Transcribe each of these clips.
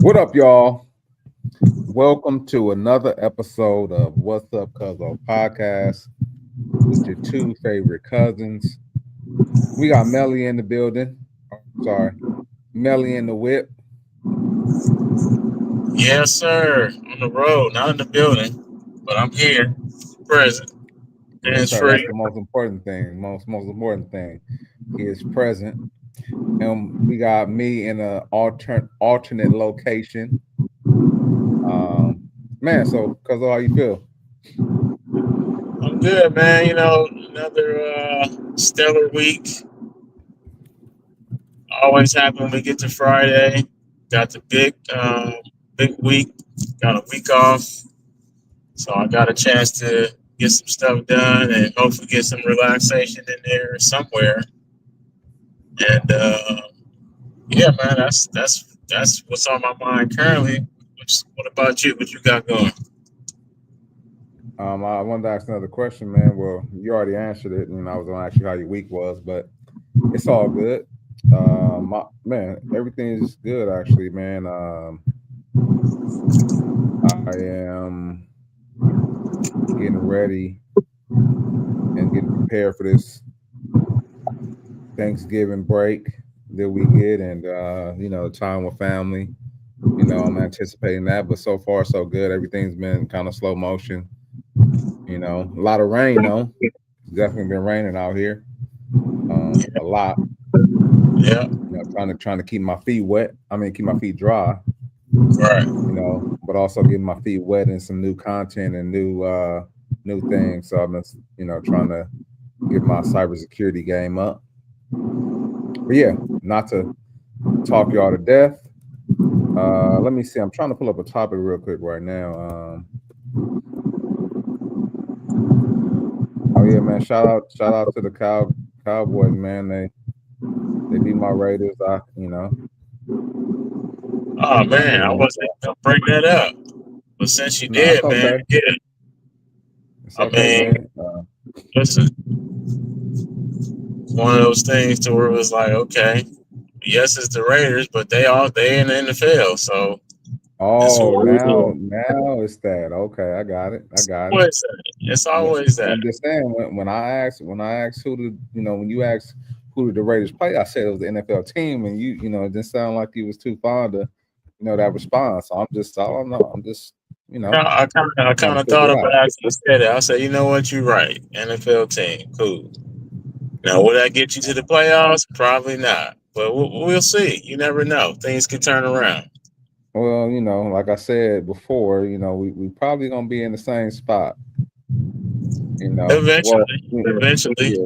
What up, y'all? Welcome to another episode of What's Up Cuzzo podcast with your two favorite cousins. We got Melly in the building. Sorry, Melly in the whip. Yes, sir. On the road, not in the building, but I'm here, present, Yes, hands sir. That's free. the most important thing. Most important thing. He is present, and we got me in a alternate location. Man. So Cuzzo, how you feel? I'm good, man. Another stellar week. Always happy when we get to Friday. Got the big week. Got a week off, so I got a chance to get some stuff done and hopefully get some relaxation in there somewhere. And yeah, man, that's what's on my mind currently. What about you? What you got going? I wanted to ask another question, man. Well, you already answered it, and I was going to ask you how your week was, but it's all good. Everything is good actually, man. I am getting ready and getting prepared for this Thanksgiving break that we get, and time with family. I'm anticipating that, but so far so good. Everything's been kind of slow motion. A lot of rain though. It's definitely been raining out here. A lot. Yeah, Trying to keep my feet wet. I mean, keep my feet dry. right. But also getting my feet wet in some new content and new things. So I've been, trying to get my cybersecurity game up. But yeah, not to talk y'all to death. Let me see. I'm trying to pull up a topic real quick right now. Oh yeah, man! Shout out to the Cowboys, man. They beat my Raiders. Oh I man, mean, I wasn't gonna bring that up, but since you no, it's did, man, okay. yeah. It's I okay, mean, man. listen, one of those things to where it was like, okay, yes, it's the Raiders, but they in the NFL, so it's Oh, always now it's that. Okay, I got it. I got it. that. It's Yeah, always that. I'm just saying when I asked who did when you asked who did the Raiders play, I said it was the NFL team, and it didn't sound like you was too fond of that response. So I don't know. I'm just I trying kind to of thought figure it about out. it after you said it. I said, you know what, you're right. NFL team, cool. Now, will that get you to the playoffs? Probably not, but we'll see. You never know. Things can turn around. Well, like I said before, we probably gonna be in the same spot. Well, Eventually, yeah.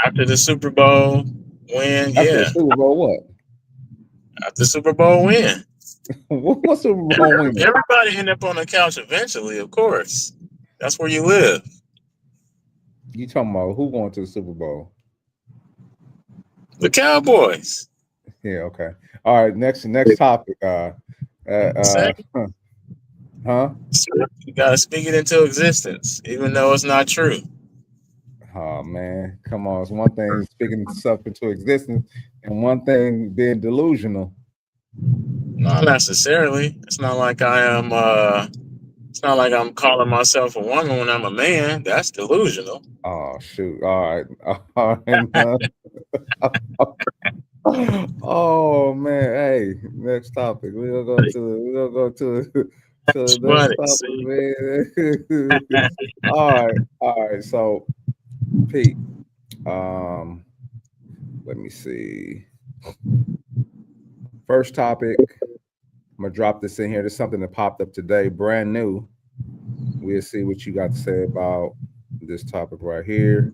after the Super Bowl win, After the yeah, Super Bowl, what? after the Super Bowl win, What Super Bowl win? everybody end up on the couch eventually. Of course, that's where you live. You talking about who going to the Super Bowl? The Cowboys. Yeah, okay. All right, next topic. Same. Huh? You gotta speak it into existence, even though it's not true. Oh man, come on. It's one thing speaking stuff into existence, and one thing being delusional. Not necessarily. It's not like I am. It's not like I'm calling myself a woman when I'm a man. That's delusional. Oh shoot! All right, all right. Man. Oh man, hey, next topic. We're gonna go to the next Funny. topic, See? man. All right. So, Pete, um, let me see. First topic. I'm gonna drop this in here. There's something that popped up today, brand new. We'll see what you got to say about this topic right here.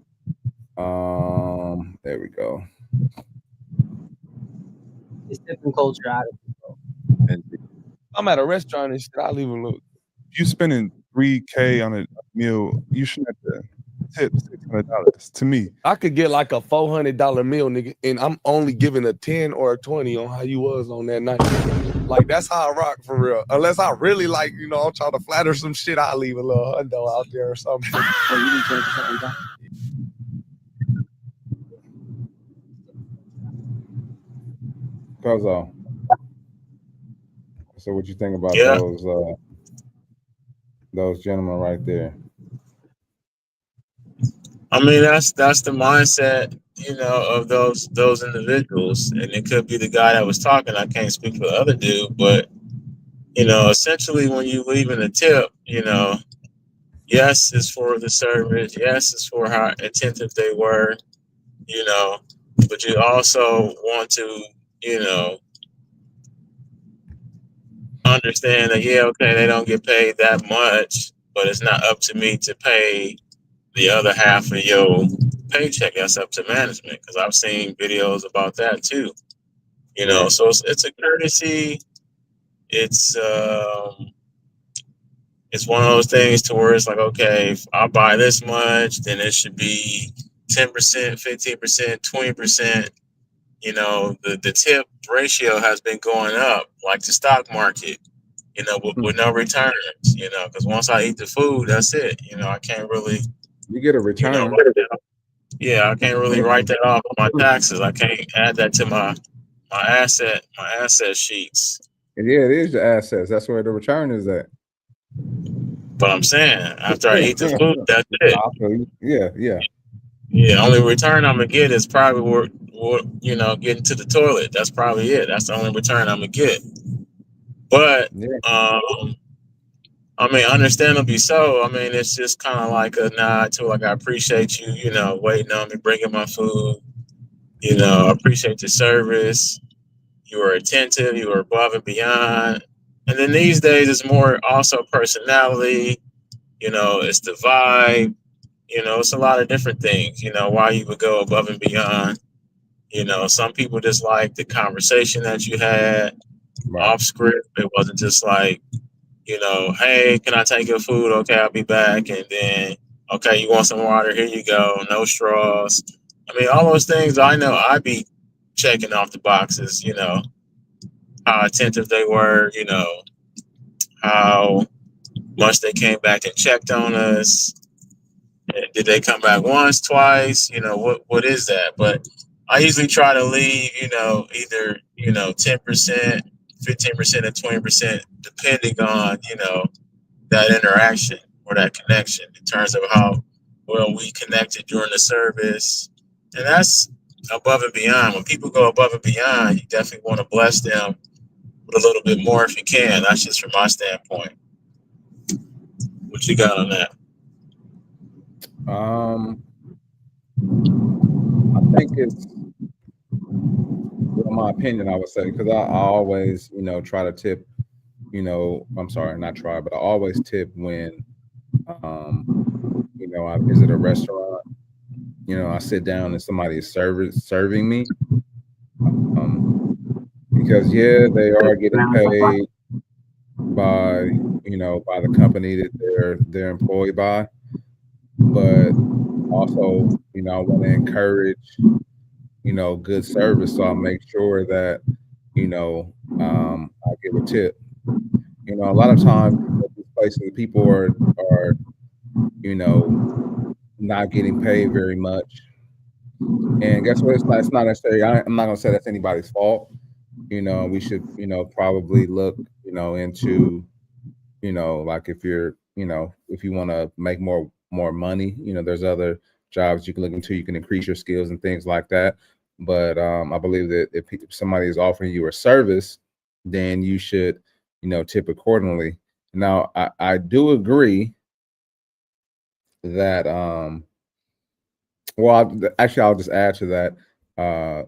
There we go. It's different culture out of control. And I'm at a restaurant and shit. I'll even look. If you spending $3K on a meal, you shouldn't have to tip $600. To me, I could get like a $400 meal, nigga, and I'm only giving a 10 or a 20 on how you was on that night. Like that's how I rock for real. Unless I really like, I'm trying to flatter some shit, I'll leave a little hundo out there or something. Well, you didn't 20% down. Cause So what you think about Yeah. those gentlemen right there? I mean, that's the mindset, of those individuals, and it could be the guy that was talking. I can't speak for the other dude, but essentially, when you leave in a tip, yes, it's for the service. Yes, it's for how attentive they were, but you also want to, understand that, yeah, okay, they don't get paid that much, but it's not up to me to pay the other half of your paycheck. That's up to management, because I've seen videos about that too. Right. So it's a courtesy. It's it's one of those things to where it's like, okay, if I buy this much, then it should be 10%, 15%, 20%. The tip ratio has been going up like the stock market, with no returns, because once I eat the food, that's it. I can't really, You get a you know, return. yeah, I can't really write that off on my taxes. I can't add that to my asset sheets. Yeah, it is your assets. That's where the return is at. But I'm saying, after I eat the food, that's it. Yeah. Yeah, only return I'm gonna get is probably getting to the toilet. That's probably it. That's the only return I'm gonna get. But Yeah. I mean, understandably so. I mean, it's just kind of like a nod to, like, I appreciate you, waiting on me, bringing my food. I appreciate the service. You were attentive. You were above and beyond. And then these days, it's more also personality. It's the vibe. It's a lot of different things. Why you would go above and beyond. Some people just like the conversation that you had Right. off script. It wasn't just like, hey, can I take your food? Okay, I'll be back. And then, okay, you want some water? Here you go. No straws. I mean, all those things I know I'd be checking off the boxes, how attentive they were, how much they came back and checked on us. Did they come back once, twice? What is that? But I usually try to leave, either, 10%, 15%, or 20%, depending on, that interaction or that connection in terms of how well we connected during the service. And that's above and beyond. When people go above and beyond, you definitely want to bless them with a little bit more if you can. That's just from my standpoint. What you got on that? I think it's, well, my opinion, I would say, because I always, try to tip, I'm sorry, not try, but I always tip when, I visit a restaurant, I sit down and somebody is serving me, because yeah, they are getting paid by, by the company that they're employed by, but also, I want to encourage, good service. So I'll make sure that, I give a tip. A lot of times at these places, people are, not getting paid very much. And guess what? It's not necessarily, I'm not gonna say that's anybody's fault. We should, probably look, into, like if you're, if you want to make more money, there's other jobs you can look into. You can increase your skills and things like that. But I believe that if somebody is offering you a service, then you should, tip accordingly. Now, I do agree that, actually, I'll just add to that. A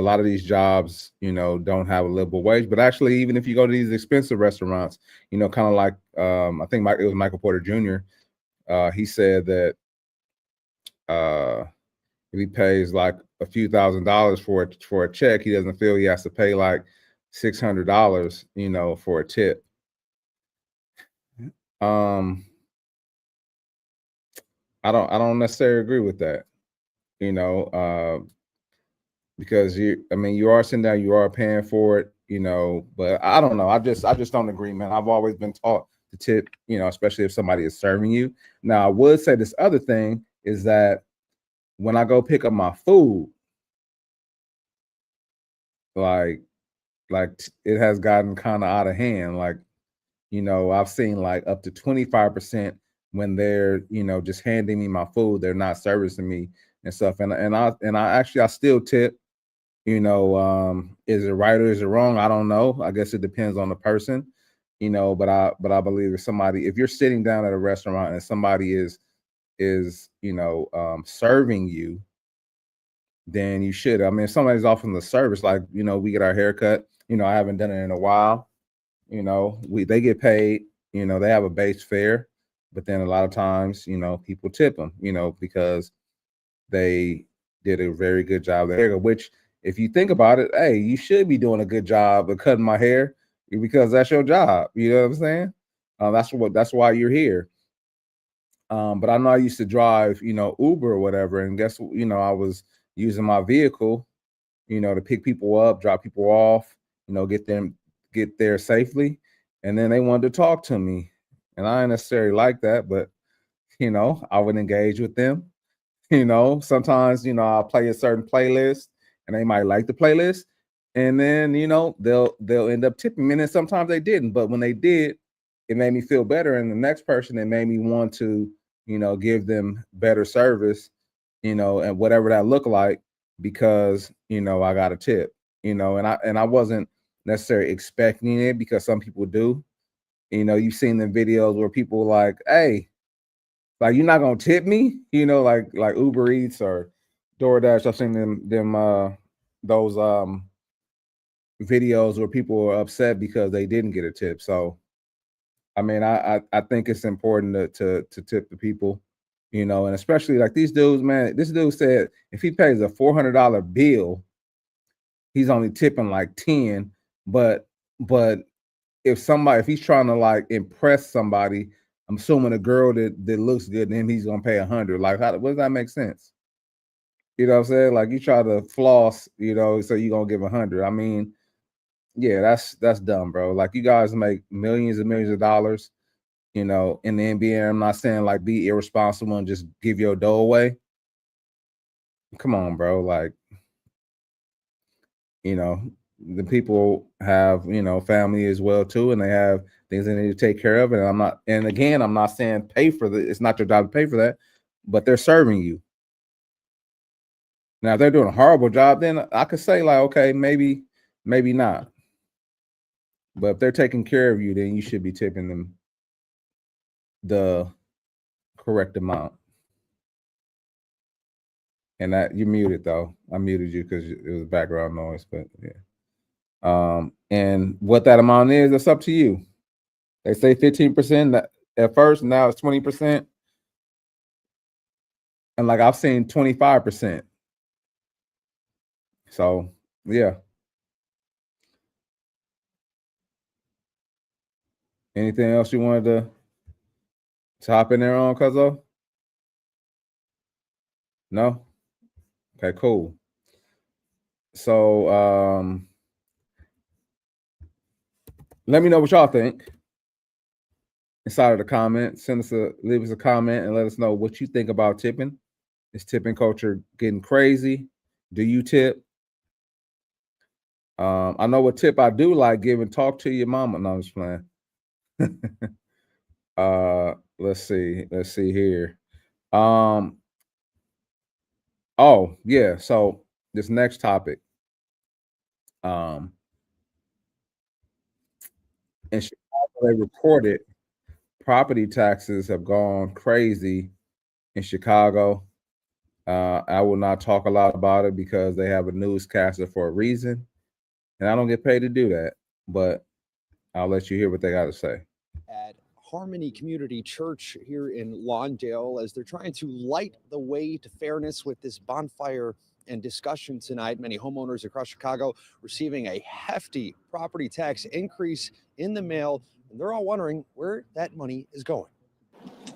lot of these jobs, don't have a livable wage, but actually, even if you go to these expensive restaurants, kind of like, I think it was Michael Porter Jr. He said that if he pays like a few $1,000s for a check, he doesn't feel he has to pay like $600, for a tip. I don't necessarily agree with that, because you are sitting down, you are paying for it, but I don't know. I just don't agree, man. I've always been taught to tip, especially if somebody is serving you. Now, I would say this other thing is that when I go pick up my food, like, like it has gotten kind of out of hand. Like, I've seen like up to 25% when they're, just handing me my food, they're not servicing me and stuff. I still tip. Is it right or is it wrong? I don't know. I guess it depends on the person. But I believe if you're sitting down at a restaurant and somebody is serving you, then you should. I mean, if somebody's offering the service, like, we get our haircut, I haven't done it in a while. They get paid, they have a base fare, but then a lot of times, people tip them, because they did a very good job there, which if you think about it, hey, you should be doing a good job of cutting my hair because that's your job. You know what I'm saying? That's why you're here. But I know I used to drive, Uber or whatever, and guess what? I was using my vehicle, to pick people up, drop people off, get there safely, and then they wanted to talk to me, and I didn't necessarily like that, but I would engage with them. Sometimes I'll play a certain playlist, and they might like the playlist, and then they'll end up tipping me, and then sometimes they didn't, but when they did, it made me feel better, and the next person, it made me want to give them better service, and whatever that looked like, because I got a tip, and I wasn't necessarily expecting it, because some people do. You've seen the videos where people like, hey, like, you're not gonna tip me, like Uber Eats or DoorDash. I've seen those videos where people are upset because they didn't get a tip. So I mean, I think it's important to tip the people, and especially like these dudes, man. This dude said if he pays a $400 bill, he's only tipping like 10. But if he's trying to like impress somebody, I'm assuming a girl that looks good, then he's gonna pay 100. Like, what does that make sense? You know what I'm saying? Like, you try to floss, so you're gonna give 100. I mean, yeah, that's dumb, bro. Like, you guys make millions and millions of dollars, in the NBA. I'm not saying like be irresponsible and just give your dough away. Come on, bro. Like, the people have, family as well too, and they have things they need to take care of. And I'm not saying pay for the, it's not your job to pay for that, but they're serving you. Now, if they're doing a horrible job, then I could say like, okay, maybe not. But if they're taking care of you, then you should be tipping them the correct amount. And that you're muted though. I muted you because it was background noise, but yeah. And what that amount is, it's up to you. They say 15% at first, now it's 20%. And like I've seen 25%. So yeah. Anything else you wanted to hop in there on, Cuzzo? No? Okay, cool. So let me know what y'all think inside of the comments. Leave us a comment and let us know what you think about tipping. Is tipping culture getting crazy? Do you tip? I know what tip I do like giving. Talk to your mama. No, I'm just playing. Let's see here. Oh yeah, so this next topic, in Chicago, they reported property taxes have gone crazy in Chicago. I will not talk a lot about it because they have a newscaster for a reason, and I don't get paid to do that, but I'll let you hear what they got to say. At Harmony Community Church here in Lawndale, as they're trying to light the way to fairness with this bonfire and discussion tonight. Many homeowners across Chicago receiving a hefty property tax increase in the mail, and they're all wondering where that money is going.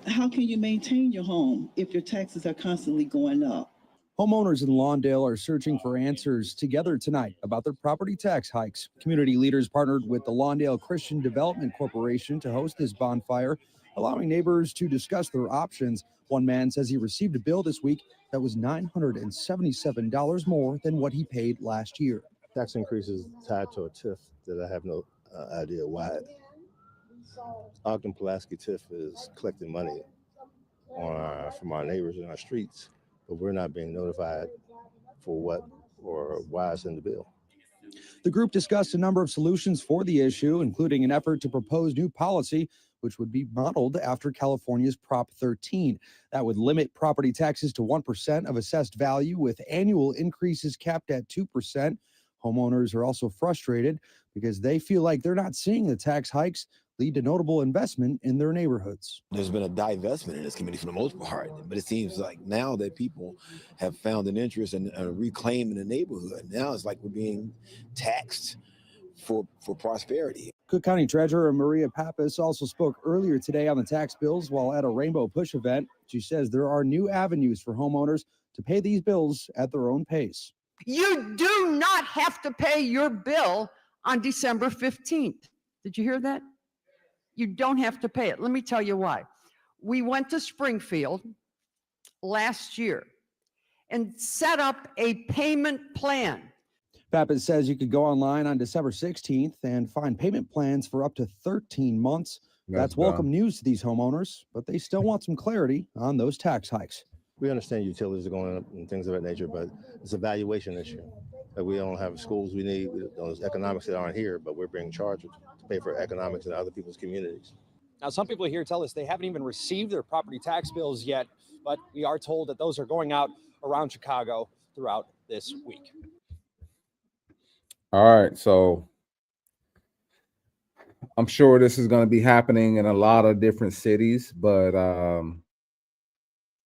How can you maintain your home if your taxes are constantly going up? Homeowners in Lawndale are searching for answers together tonight about their property tax hikes. Community leaders partnered with the Lawndale Christian Development Corporation to host this bonfire, allowing neighbors to discuss their options. One man says he received a bill this week that was $977 more than what he paid last year. tax increase is tied to a TIF that I have no idea why. Ogden Pulaski TIF is collecting money from our neighbors in our streets, but we're not being notified for what or why it's in the bill. The group discussed a number of solutions for the issue, including an effort to propose new policy, which would be modeled after California's Prop 13. That would limit property taxes to 1% of assessed value, with annual increases capped at 2%. Homeowners are also frustrated because they feel like they're not seeing the tax hikes lead to notable investment in their neighborhoods. There's been a divestment in this community for the most part, but it seems like now that people have found an interest in reclaiming the neighborhood, now it's like we're being taxed for prosperity. Cook County Treasurer Maria Pappas also spoke earlier today on the tax bills while at a Rainbow Push event. She says there are new avenues for homeowners to pay these bills at their own pace. You do not have to pay your bill on December 15th. Did you hear that? You don't have to pay it. Let me tell you why. We went to Springfield last year and set up a payment plan. Pappas says you could go online on December 16th and find payment plans for up to 13 months. That's welcome news to these homeowners, but they still want some clarity on those tax hikes. We understand utilities are going up and things of that nature, but it's a valuation issue. That we don't have schools we need, those economics that aren't here, but we're being charged to pay for economics in other people's communities. Now, some people here tell us they haven't even received their property tax bills yet, but we are told that those are going out around Chicago throughout this week. All right, so I'm sure this is going to be happening in a lot of different cities, but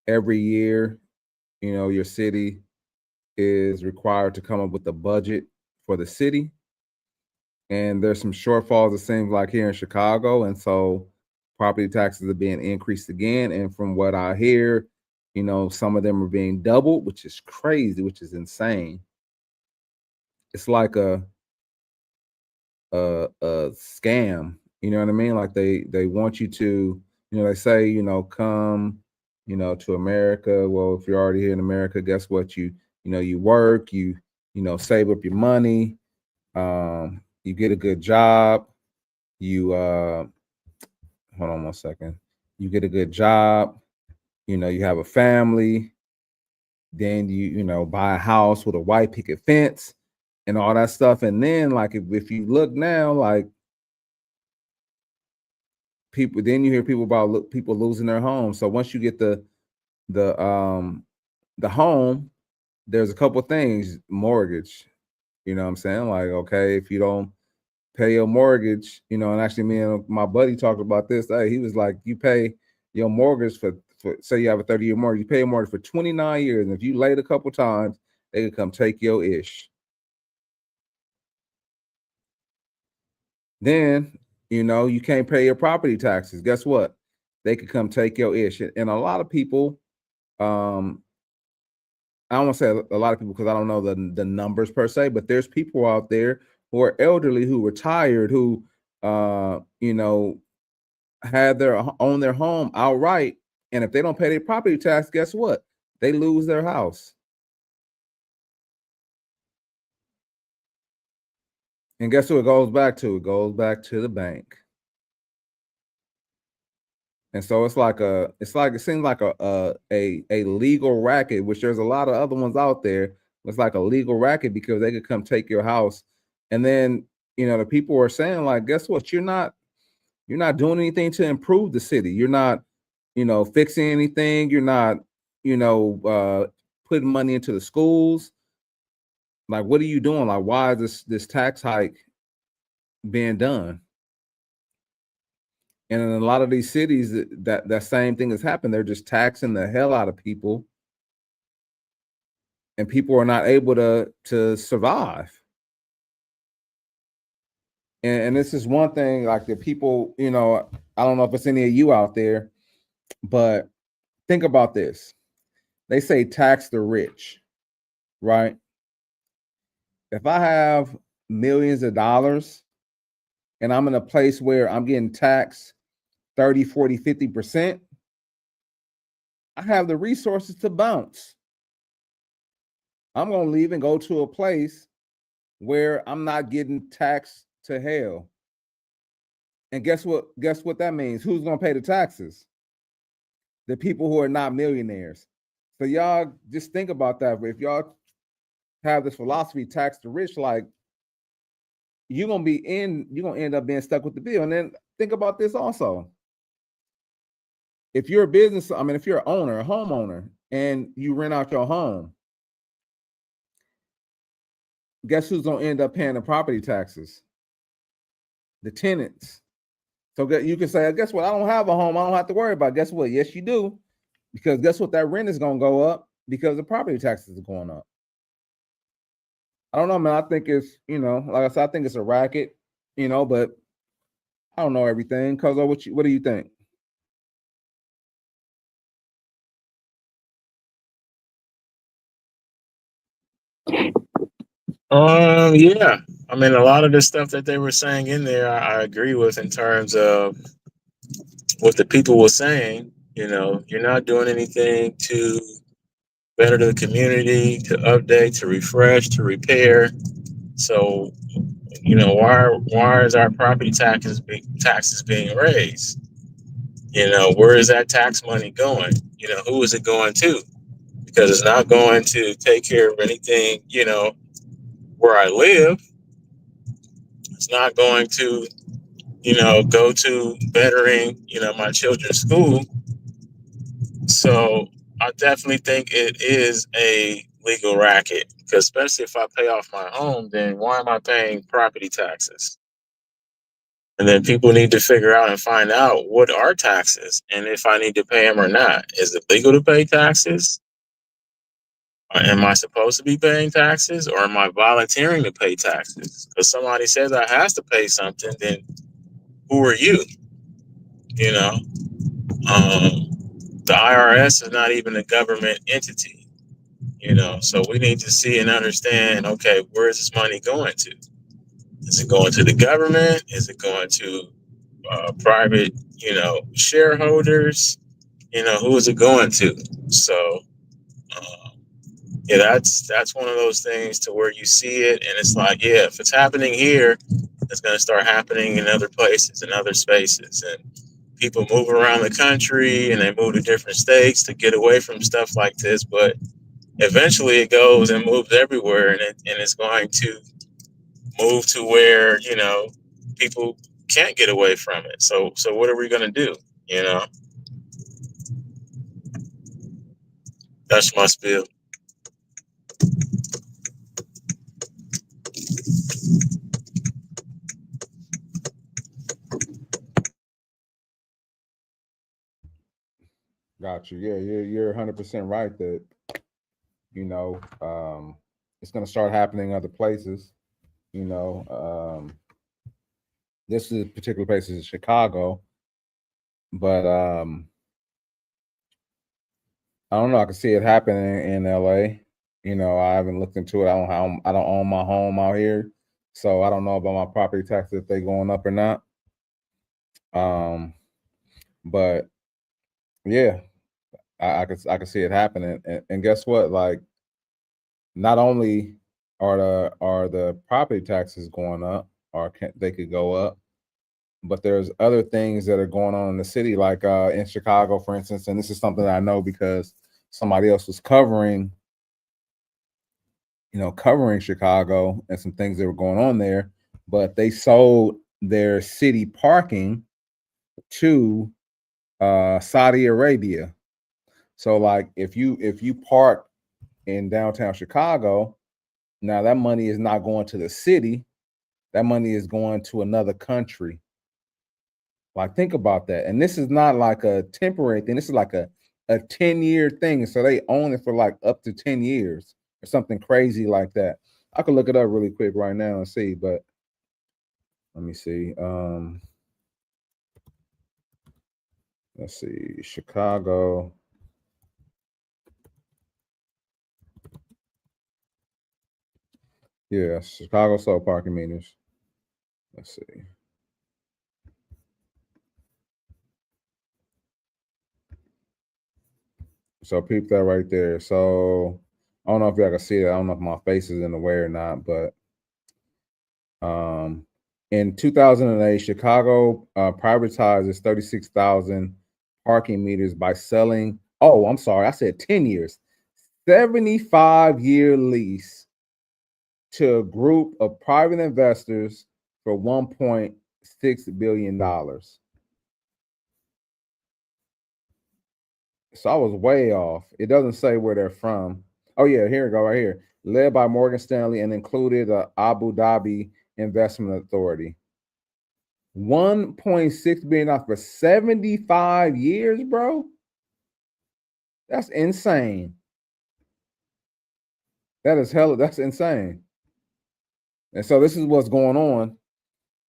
every year, you know, your city is required to come up with a budget for the city. And there's some shortfalls, it seems like, here in Chicago. And so property taxes are being increased again. And from what I hear, you know, some of them are being doubled, which is crazy, which is insane. It's like a scam, you know what I mean? Like they want you to, you know, they say, you know, come, you know, to America. Well, if you're already here in America, guess what? You know, you work, you know, save up your money, you get a good job, you hold on one second. You get a good job, you know, you have a family, then you know, buy a house with a white picket fence and all that stuff. And then like if you look now, like people, then you hear people about people losing their homes. So once you get the home, there's a couple things. Mortgage, you know what I'm saying? Like, okay, if you don't pay your mortgage, you know, and actually me and my buddy talked about this. Hey, he was like, you pay your mortgage for say you have a 30-year mortgage, you pay a mortgage for 29 years. And if you late a couple times, they can come take your ish. Then, you know, you can't pay your property taxes. Guess what? They could come take your ish. And a lot of people, I don't want to say a lot of people because I don't know the numbers per se, but there's people out there who are elderly, who retired, who, you know, had own their home outright. And if they don't pay their property tax, guess what? They lose their house. And guess who it goes back to? It goes back to the bank. And so it seems like a legal racket, which there's a lot of other ones out there. It's like a legal racket because they could come take your house. And then, you know, the people are saying, like, guess what? You're not doing anything to improve the city. You're not, you know, fixing anything. You're not, you know, putting money into the schools. Like, what are you doing? Like, why is this tax hike being done? And in a lot of these cities, that same thing has happened. They're just taxing the hell out of people, and people are not able to survive. And this is one thing, like the people, you know, I don't know if it's any of you out there, but think about this. They say tax the rich, right? If I have millions of dollars and I'm in a place where I'm getting taxed 30, 40, 50%, I have the resources to bounce. I'm going to leave and go to a place where I'm not getting taxed to hell. And guess what? Guess what that means? Who's gonna pay the taxes? The people who are not millionaires. So y'all just think about that. But if y'all have this philosophy, tax the rich, like you're gonna end up being stuck with the bill. And then think about this also. If you're a business, if you're an owner, a homeowner, and you rent out your home, guess who's gonna end up paying the property taxes? The tenants. So you can say, guess what? I don't have a home. I don't have to worry about it. Guess what? Yes, you do. Because guess what? That rent is going to go up because the property taxes are going up. I don't know, man. I think it's, like I said, I think it's a racket, but I don't know everything. Cause what do you think? Yeah. I mean, a lot of the stuff that they were saying in there, I agree with in terms of what the people were saying. You're not doing anything to better the community, to update, to refresh, to repair. So, why is our property taxes being raised? Where is that tax money going? Who is it going to? Because it's not going to take care of anything, where I live. It's not going to, go to bettering, my children's school. So I definitely think it is a legal racket, because especially if I pay off my home, then why am I paying property taxes? And then people need to figure out and find out what are taxes and if I need to pay them or not. Is it legal to pay taxes? Am I supposed to be paying taxes, or am I volunteering to pay taxes? Because somebody says I has to pay something, then who are you? The IRS is not even a government entity, so we need to see and understand, okay, where is this money going to? Is it going to the government? Is it going to private, shareholders? Who is it going to? So, yeah, that's one of those things to where you see it and it's like, yeah, if it's happening here, it's going to start happening in other places, in other spaces. And people move around the country and they move to different states to get away from stuff like this. But eventually it goes and moves everywhere, and it's going to move to where, people can't get away from it. So what are we going to do? That's my spiel. Got you. Yeah, you're 100% right that it's going to start happening in other places. This is particular place is Chicago, but I don't know. I can see it happening in LA. I haven't looked into it. I don't own my home out here, so I don't know about my property taxes if they going up or not. But yeah, I can see it happening. And guess what? Like, not only are the property taxes going up, or they could go up, but there's other things that are going on in the city, like in Chicago, for instance. And this is something that I know because somebody else was covering Chicago and some things that were going on there. But they sold their city parking to Saudi Arabia. So like if you park in downtown Chicago, now that money is not going to the city, that money is going to another country. Like, think about that. And this is not like a temporary thing. This is like a 10-year thing. So they own it for like up to 10 years or something crazy like that. I could look it up really quick right now and see, but let me see. Let's see, Chicago. Yeah, Chicago sold parking meters. Let's see. So peep that right there. So I don't know if y'all can see it. I don't know if my face is in the way or not, but In 2008, Chicago privatized its 36,000 parking meters by selling. Oh, I'm sorry, I said 10 years. 75-year lease to a group of private investors for $1.6 billion. So I was way off. It doesn't say where they're from. Oh yeah, here we go, right here. Led by Morgan Stanley and included the Abu Dhabi Investment Authority. $1.6 billion for 75 years, bro. That's insane. That is hella, that's insane. And so this is what's going on.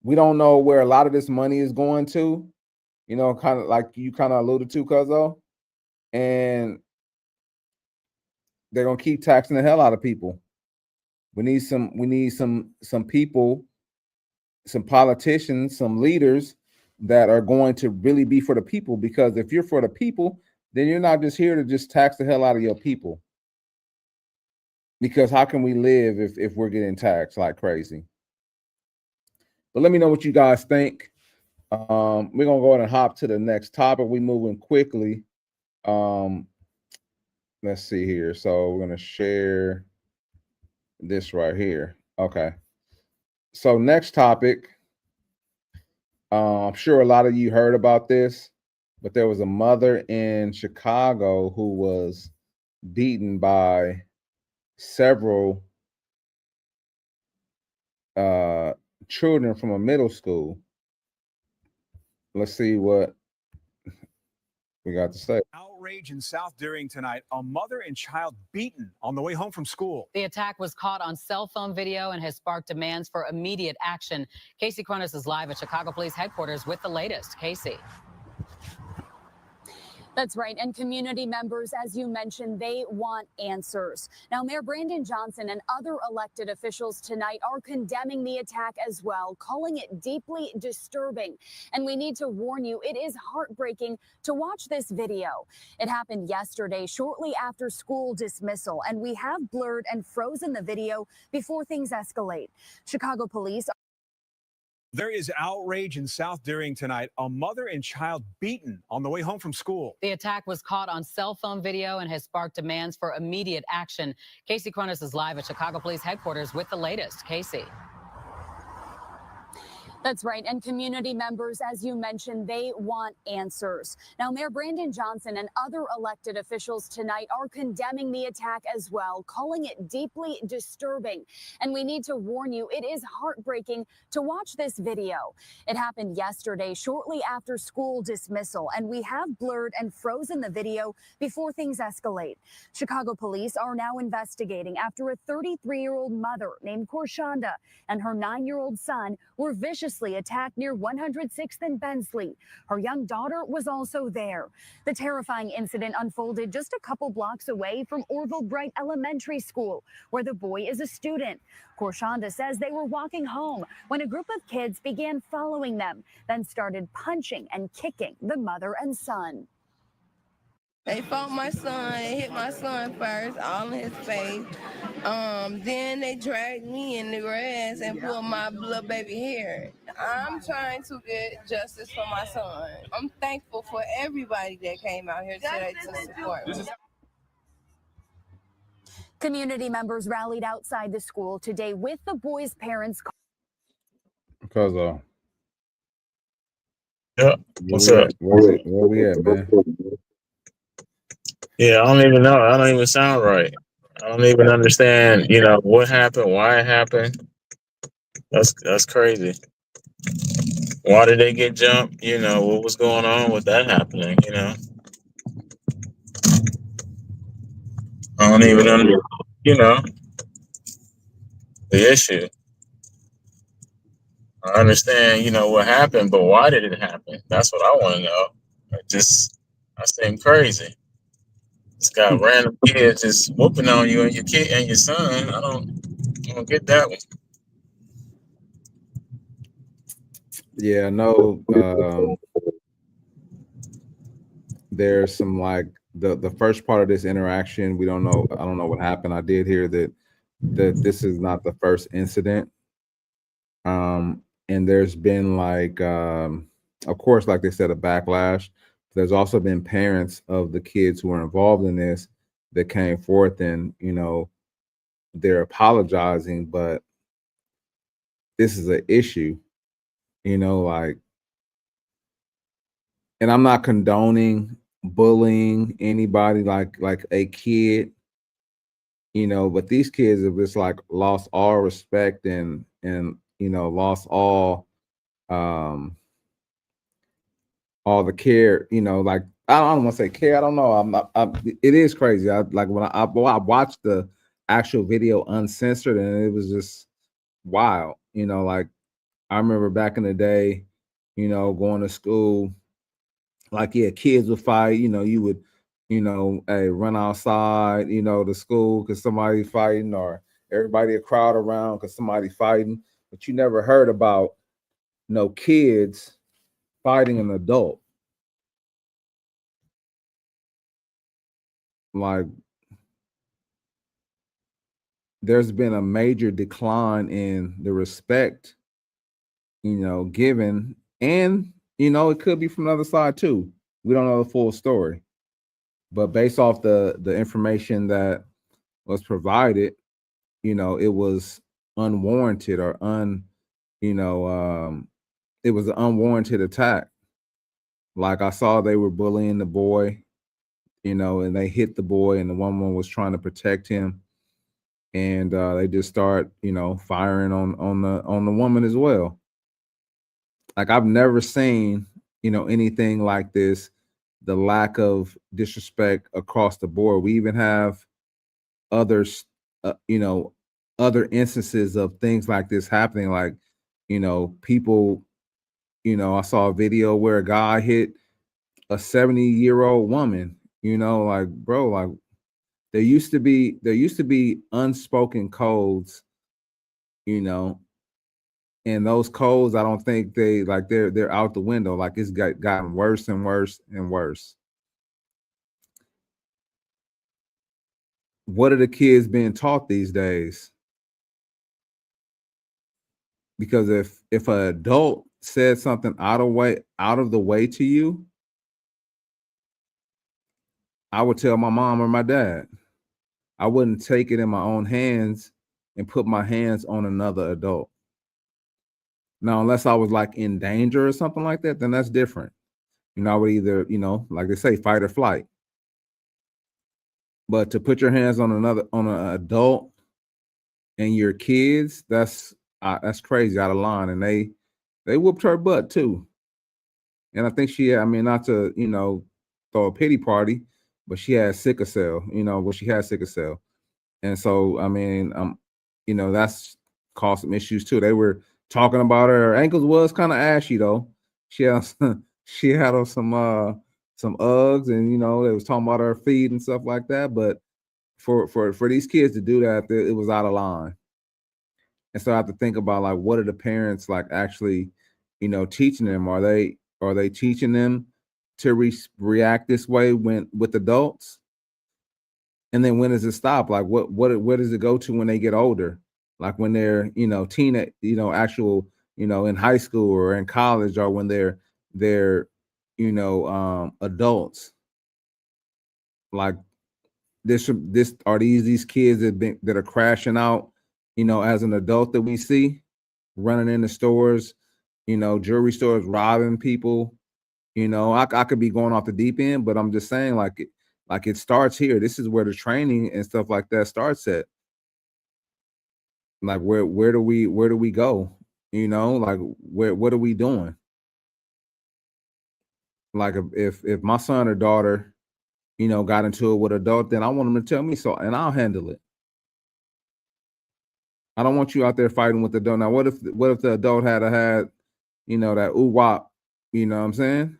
We don't know where a lot of this money is going to, you know, kind of like you kind of alluded to, Cuzzo. And they're gonna keep taxing the hell out of people. We need some people, some politicians, some leaders that are going to really be for the people, because if you're for the people, then you're not just here to just tax the hell out of your people. Because how can we live if we're getting taxed like crazy? But let me know what you guys think. We're gonna go ahead and hop to the next topic. We're moving quickly. Let's see here. So we're gonna share this right here. Okay. So next topic. I'm sure a lot of you heard about this, but there was a mother in Chicago who was beaten by several children from a middle school. Let's see what we got to say. Outrage in South Deering tonight. A mother and child beaten on the way home from school. The attack was caught on cell phone video and has sparked demands for immediate action. Casey Cronus is live at Chicago Police Headquarters with the latest. Casey. That's right. And community members, as you mentioned, they want answers. Now, Mayor Brandon Johnson and other elected officials tonight are condemning the attack as well, calling it deeply disturbing. And we need to warn you, it is heartbreaking to watch this video. It happened yesterday, shortly after school dismissal, and we have blurred and frozen the video before things escalate. Chicago police. There is outrage in South Deering tonight. A mother and child beaten on the way home from school. The attack was caught on cell phone video and has sparked demands for immediate action. Casey Cronus is live at Chicago Police Headquarters with the latest. Casey. That's right. And community members, as you mentioned, they want answers. Now, Mayor Brandon Johnson and other elected officials tonight are condemning the attack as well, calling it deeply disturbing. And we need to warn you, it is heartbreaking to watch this video. It happened yesterday, shortly after school dismissal, and we have blurred and frozen the video before things escalate. Chicago police are now investigating after a 33-year-old mother named Korshanda and her 9-year-old son were viciously attacked near 106th and Bensley. Her young daughter was also there. The terrifying incident unfolded just a couple blocks away from Orville Bright Elementary School, where the boy is a student. Korshanda says they were walking home when a group of kids began following them, then started punching and kicking the mother and son. They fought my son, hit my son first, all in his face. Then they dragged me in the grass and pulled my little baby hair. I'm trying to get justice for my son. I'm thankful for everybody that came out here today to support me. Community members rallied outside the school today with the boys' parents. Because Yeah. What's up? Where we at, man? Yeah, I don't even know. I don't even sound right. I don't even understand, you know, what happened, why it happened. That's crazy. Why did they get jumped? You know, what was going on with that happening, you know? I don't even understand, you know, the issue. I understand, you know, what happened, but why did it happen? That's what I want to know. I seem crazy. It's got random kids just whooping on you and your kid and your son. I don't get that one. Yeah, no. There's some like the first part of this interaction. We don't know. I don't know what happened. I did hear that this is not the first incident. And there's been like, of course, like they said, a backlash. There's also been parents of the kids who were involved in this that came forth and, they're apologizing, but this is an issue, like, and I'm not condoning bullying anybody like a kid, but these kids have just like lost all respect and lost all the care, like I don't want to say care. I don't know. It is crazy. I like when I watched the actual video uncensored and it was just wild. Like I remember back in the day, going to school, like yeah, kids would fight, you would, hey, run outside, to school because somebody fighting or everybody a crowd around because somebody fighting, but you never heard about kids fighting an adult. Like there's been a major decline in the respect, given, and it could be from the other side too. We don't know the full story, but based off the information that was provided, it was unwarranted or it was an unwarranted attack. Like I saw they were bullying the boy, and they hit the boy, and the woman was trying to protect him, and they just start, firing on the woman as well. Like I've never seen, anything like this. The lack of disrespect across the board. We even have others, other instances of things like this happening. Like, people, I saw a video where a guy hit a 70-year-old woman, like, bro, like there used to be unspoken codes, and those codes, I don't think they're out the window. Like it's gotten worse and worse and worse. What are the kids being taught these days? Because if an adult said something out of the way to you, I would tell my mom or my dad. I wouldn't take it in my own hands and put my hands on another adult. Now, unless I was like in danger or something like that, then that's different. I would either, like they say, fight or flight. But to put your hands on an adult and your kids, that's crazy, out of line. And they whooped her butt too. And I think not to, throw a pity party, but she had sickle cell, she had sickle cell. And so, that's caused some issues too. They were talking about her ankles was kind of ashy though. She had on some Uggs, and they was talking about her feet and stuff like that. But for these kids to do that, it was out of line. And so I have to think about like, what are the parents like actually, teaching them? Are they teaching them to react this way with adults? And then when does it stop? Like where does it go to when they get older? Like when they're, teenage, actual, in high school or in college, or when they're adults. Like this are these kids that are crashing out, as an adult that we see running into stores, jewelry stores, robbing people. I could be going off the deep end, but I'm just saying like it starts here. This is where the training and stuff like that starts at. Like where do we go? Like what are we doing? Like if my son or daughter, got into it with an adult, then I want them to tell me so, and I'll handle it. I don't want you out there fighting with the adult. Now, what if the adult had that ooh wop, you know what I'm saying?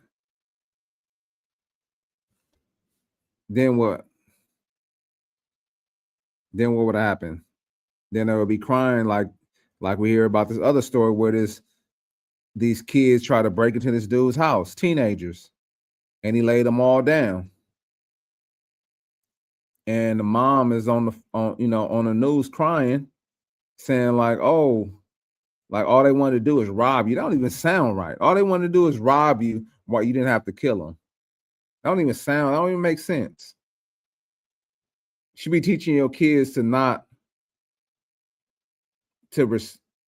Then what? Then what would happen? Then there would be crying like we hear about this other story where these kids try to break into this dude's house, teenagers, and he laid them all down. And the mom is on the news crying, saying like, oh, Like all they wanted to do is rob you. That don't even sound right. All they wanted to do is rob you while you didn't have to kill them. That don't even make sense. You should be teaching your kids to not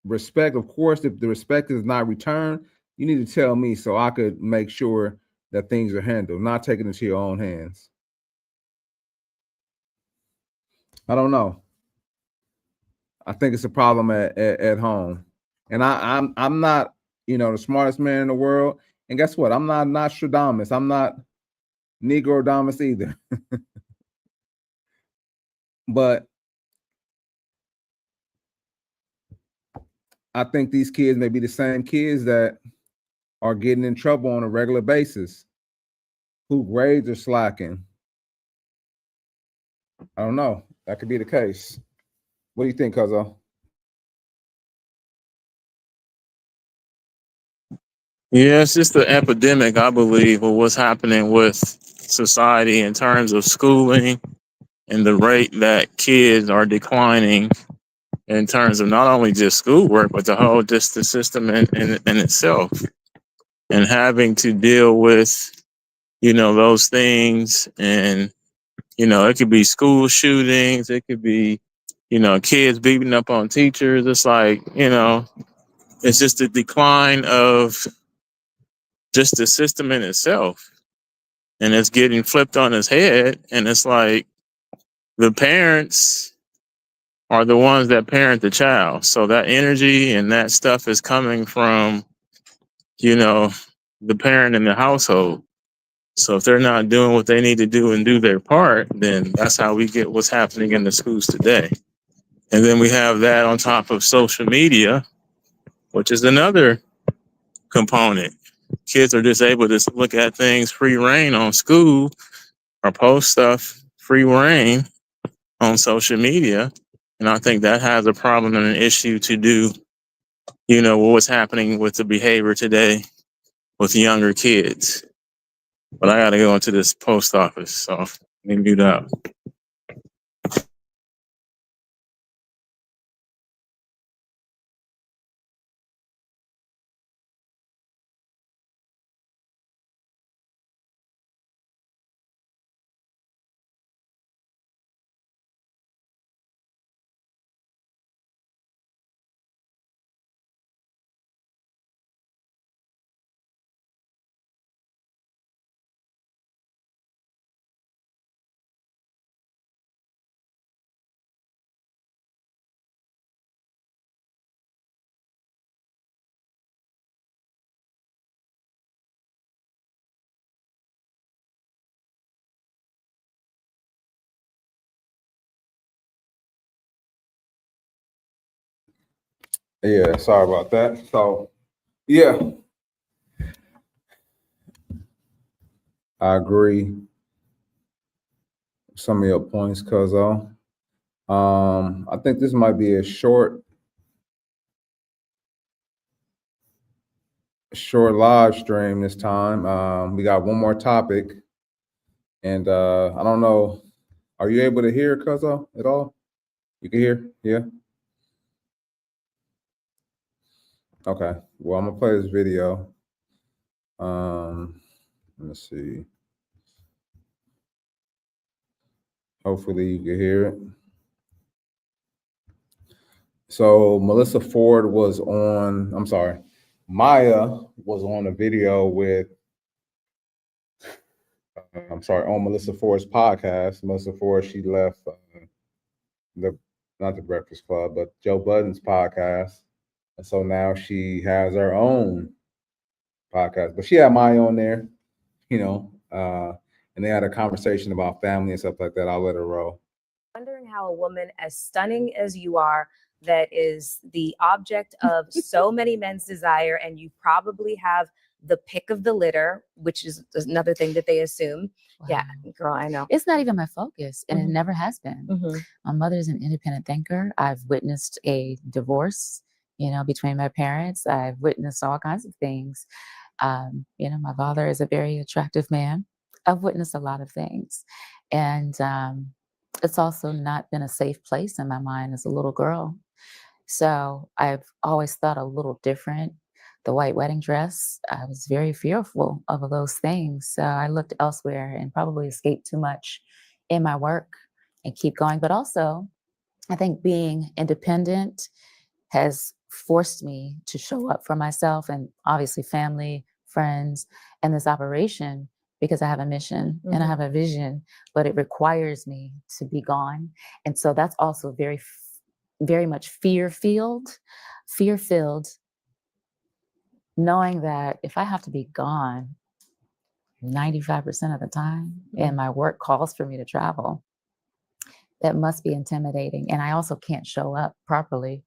respect. Of course, if the respect is not returned, you need to tell me so I could make sure that things are handled, not taken into your own hands. I don't know. I think it's a problem at home. And I'm not, the smartest man in the world. And guess what? I'm not Nostradamus. I'm not Negrodamus either. But I think these kids may be the same kids that are getting in trouble on a regular basis, who grades are slacking. I don't know. That could be the case. What do you think, Cuzzo? Yeah, it's just the epidemic, I believe, of what's happening with society in terms of schooling and the rate that kids are declining in terms of not only just schoolwork, but just the system in itself. And having to deal with, those things. And, it could be school shootings. It could be, kids beating up on teachers. It's like, it's just a decline of just the system in itself. And it's getting flipped on its head. And it's like the parents are the ones that parent the child. So that energy and that stuff is coming from, the parent in the household. So if they're not doing what they need to do and do their part, then that's how we get what's happening in the schools today. And then we have that on top of social media, which is another component. Kids are just able to look at things free reign on school or post stuff free reign on social media. And I think that has a problem and an issue to do, what's happening with the behavior today with younger kids. But I got to go into this post office, so let me mute up. Yeah, sorry about that. So, yeah, I agree with some of your points, Cuzzo. I think this might be a short live stream this time. We got one more topic, and I don't know. Are you able to hear, Cuzzo, at all? You can hear? Yeah. Okay. Well, I'm gonna play this video. Let me see. Hopefully you can hear it. So Melissa Ford was on, Maya was on a video with, on Melissa Ford's podcast. Melissa Ford, she left not the Breakfast Club, but Joe Budden's podcast. And so now she has her own podcast, but she had Maya on there, and they had a conversation about family and stuff like that. I'll let her roll. Wondering how a woman as stunning as you are, that is the object of so many men's desire, and you probably have the pick of the litter, which is another thing that they assume. Wow. Yeah, girl, I know. It's not even my focus, and it never has been. My mother's an independent thinker. I've witnessed a divorce, between my parents. I've witnessed all kinds of things. My father is a very attractive man. I've witnessed a lot of things. And it's also not been a safe place in my mind as a little girl. So I've always thought a little different. The white wedding dress, I was very fearful of those things. So I looked elsewhere and probably escaped too much in my work and keep going. But also, I think being independent has forced me to show up for myself and obviously family, friends, and this operation because I have a mission and I have a vision, but it requires me to be gone. And so that's also very much fear-filled, knowing that if I have to be gone 95% of the time and my work calls for me to travel, that must be intimidating. And I also can't show up properly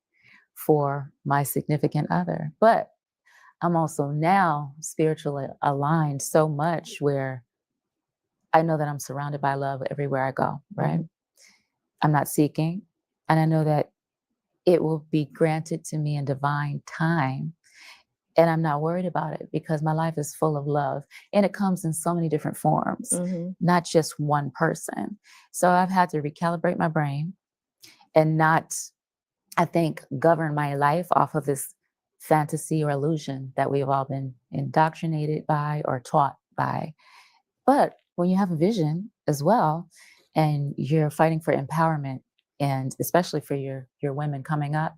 for my significant other. But I'm also now spiritually aligned so much where I know that I'm surrounded by love everywhere I go, right? I'm not seeking. And I know that it will be granted to me in divine time. And I'm not worried about it because my life is full of love and it comes in so many different forms, not just one person. So I've had to recalibrate my brain and not, I think, govern my life off of this fantasy or illusion that we've all been indoctrinated by or taught by. But when you have a vision as well, and you're fighting for empowerment, and especially for your women coming up,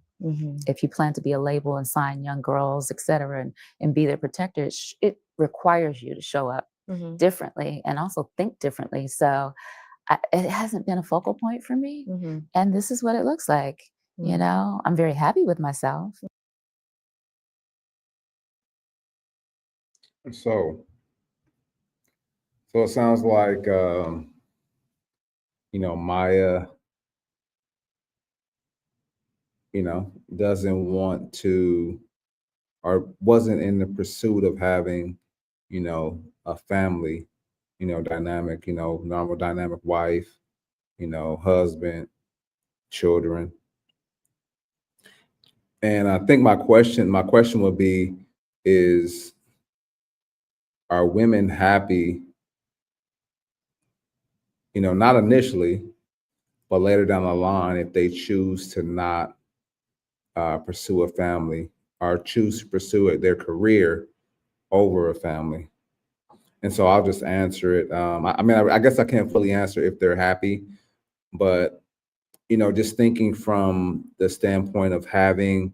if you plan to be a label and sign young girls, et cetera, and be their protector, it requires you to show up differently and also think differently. So it hasn't been a focal point for me. And this is what it looks like. You know, I'm very happy with myself. So it sounds like, Maya, doesn't want to or wasn't in the pursuit of having, a family, dynamic, normal dynamic wife, husband, children. And I think my question would be is, are women happy, not initially, but later down the line, if they choose to not pursue a family or choose to pursue their career over a family? And so I'll just answer it. I guess I can't fully answer if they're happy, but, just thinking from the standpoint of having,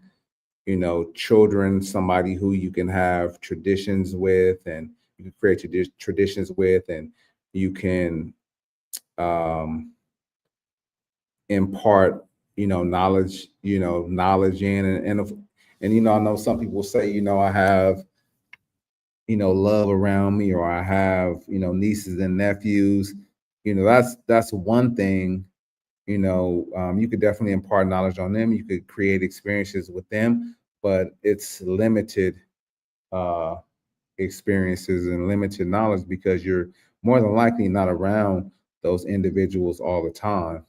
children, somebody who you can have traditions with and you can create traditions with, and you can impart, knowledge in, and I know some people say, I have, love around me, or I have, nieces and nephews, that's one thing, you could definitely impart knowledge on them. You could create experiences with them, but it's limited experiences and limited knowledge because you're more than likely not around those individuals all the time.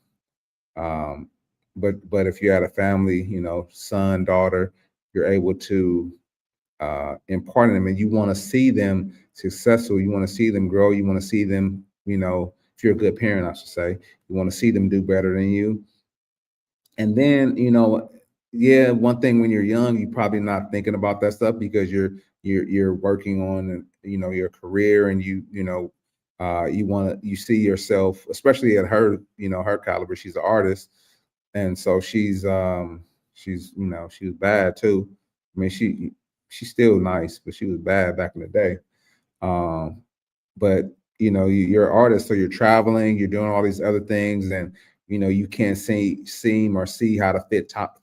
But if you had a family, son, daughter, you're able to impart in them, and you want to see them successful. You want to see them grow. You want to see them, if you're a good parent, I should say, you want to see them do better than you. And then, one thing when you're young, you're probably not thinking about that stuff because you're working on, your career, and you see yourself, especially at her, her caliber. She's an artist, and so she's she was bad too. I mean, she's still nice, but she was bad back in the day. But you're an artist, so you're traveling, you're doing all these other things, and you can't seem or see how to fit that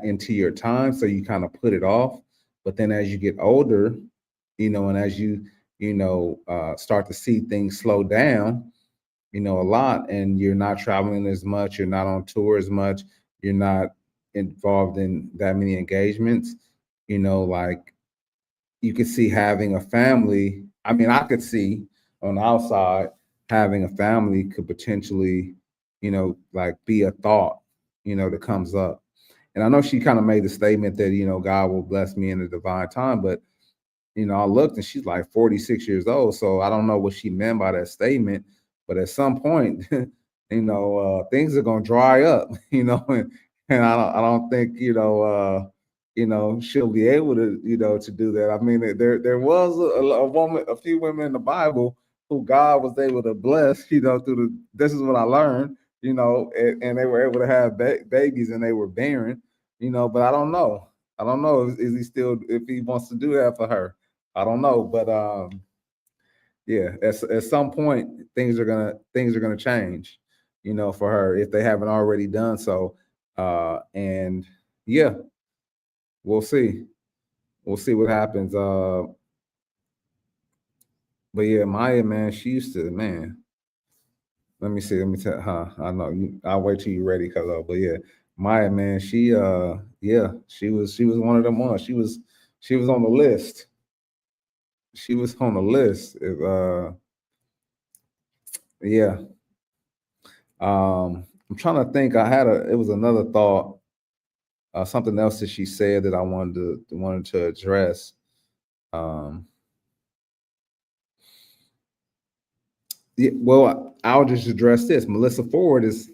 into your time, so you kind of put it off. But then as you get older, and as you start to see things slow down, a lot, and you're not traveling as much, you're not on tour as much, you're not involved in that many engagements, like you could see having a family. I mean, I could see on the outside having a family could potentially, like be a thought, that comes up. And I know she kind of made the statement that, God will bless me in the divine time, but, I looked and she's like 46 years old. So I don't know what she meant by that statement, but at some point, things are going to dry up, and I don't think she'll be able to to do that. I mean, there was a woman, a few women in the Bible who God was able to bless, through this is what I learned, and they were able to have babies and they were barren, but I don't know. I don't know is he still, if he wants to do that for her. I don't know, but yeah, at some point things are gonna change, for her if they haven't already done so. And yeah, we'll see. We'll see what happens. But yeah, Maya, man, she used to, man. Let me see. Let me tell her. I know you. I'll wait till you're ready, but yeah, Maya, man, she yeah, she was one of them ones. She was on the list. She was on the list. Yeah. I'm trying to think. It was another thought, something else that she said that I wanted to address. Yeah, well, I'll just address this. Melissa Ford is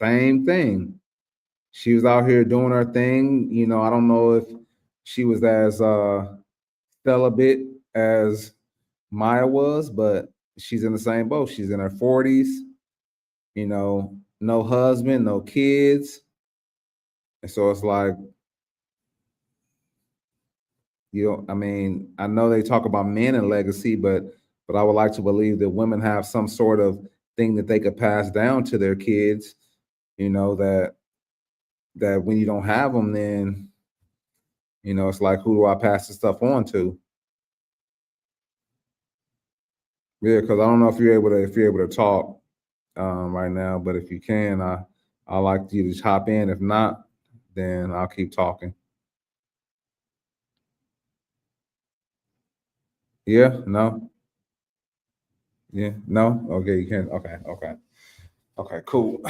same thing. She was out here doing her thing. I don't know if she was as celibate as Maya was, but she's in the same boat. She's in her 40s, no husband, no kids. And so it's like, I mean, I know they talk about men and legacy, but I would like to believe that women have some sort of thing that they could pass down to their kids, that when you don't have them, then, it's like, who do I pass the stuff on to? Yeah, because I don't know if you're able to talk right now, but if you can, I'd like you to hop in. If not, then I'll keep talking. Yeah, no. Yeah, no. Okay, you can. Okay, cool.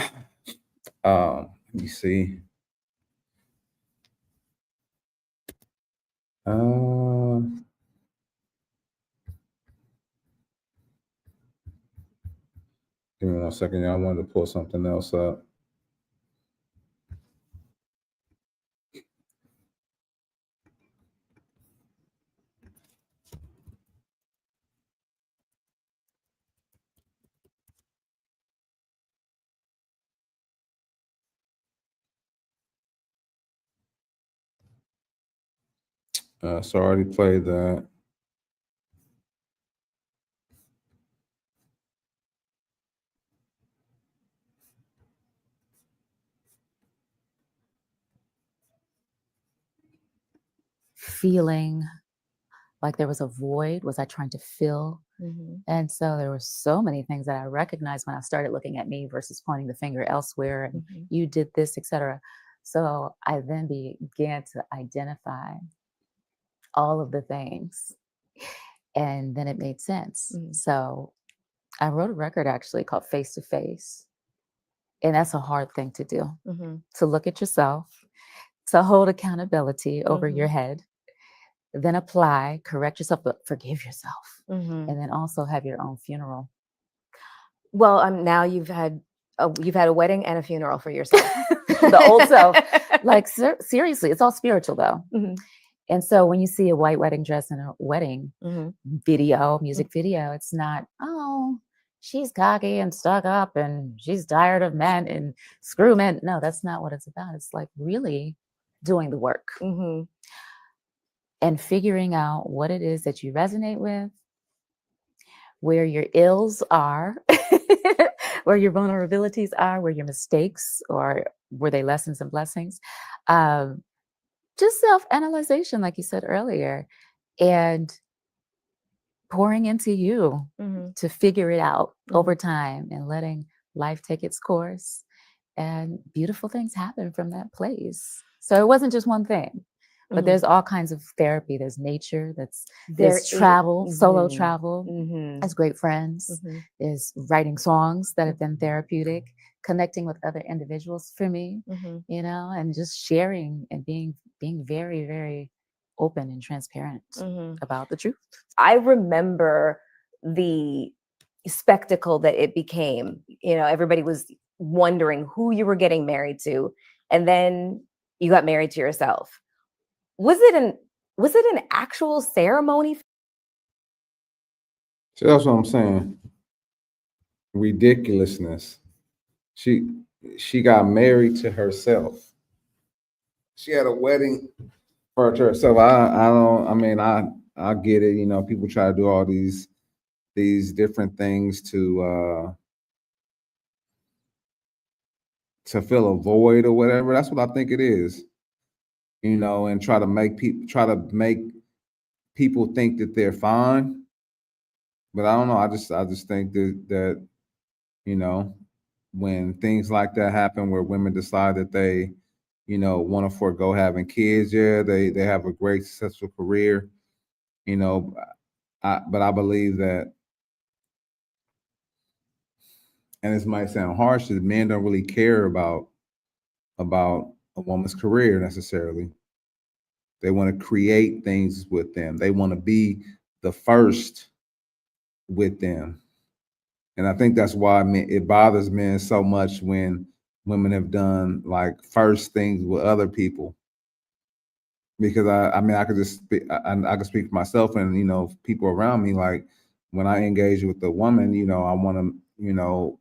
Let me see. Give me 1 second. I wanted to pull something else up. So I already played that. Feeling like there was a void. Was I trying to fill? And so there were so many things that I recognized when I started looking at me versus pointing the finger elsewhere and you did this, etc. So I then began to identify all of the things, and then it made sense. So I wrote a record actually called Face to Face, and that's a hard thing to do, to look at yourself, to hold accountability over your head, then apply, correct yourself, but forgive yourself, and then also have your own funeral. Well, now you've had a wedding and a funeral for yourself. The old self, like seriously, it's all spiritual though. And so when you see a white wedding dress in a wedding video, music video, it's not, oh, she's cocky and stuck up and she's tired of men and screw men. No, that's not what it's about. It's like really doing the work and figuring out what it is that you resonate with, where your ills are, where your vulnerabilities are, where your mistakes, or were they lessons and blessings? Just self-analyzation, like you said earlier, and pouring into you to figure it out over time and letting life take its course. And beautiful things happen from that place. So it wasn't just one thing, but there's all kinds of therapy. There's nature, there's travel, solo travel, there's great friends, there's writing songs that have been therapeutic, connecting with other individuals for me, and just sharing and being very, very open and transparent about the truth. I remember the spectacle that it became. Everybody was wondering who you were getting married to. and then you got married to yourself. Was it an actual ceremony? So that's what I'm saying. Ridiculousness. She got married to herself. She had a wedding for herself. I get it. You know, people try to do all these different things to fill a void or whatever. That's what I think it is. You know, and try to make people think that they're fine. But I don't know. I just think that you know, when things like that happen, where women decide that they, you know, want to forego having kids, yeah, they have a great successful career. You know, but I believe that, and this might sound harsh, that men don't really care about a woman's career necessarily. They want to create things with them. They want to be the first with them. And I think that's why it bothers men so much when women have done like first things with other people. Because I could just I could speak for myself and, you know, people around me. Like when I engage with a woman, you know, I want to, you know,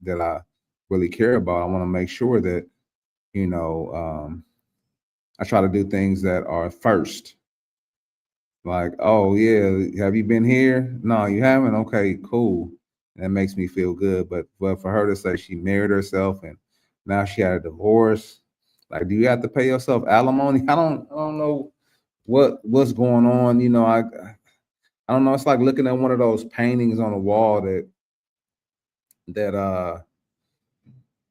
that I really care about. I want to make sure that, you know, I try to do things that are first. Like, oh yeah, have you been here? No, you haven't. Okay, cool. That makes me feel good. But for her to say she married herself and now she had a divorce, like, do you have to pay yourself alimony? I don't know what's going on. You know, I don't know. It's like looking at one of those paintings on the wall that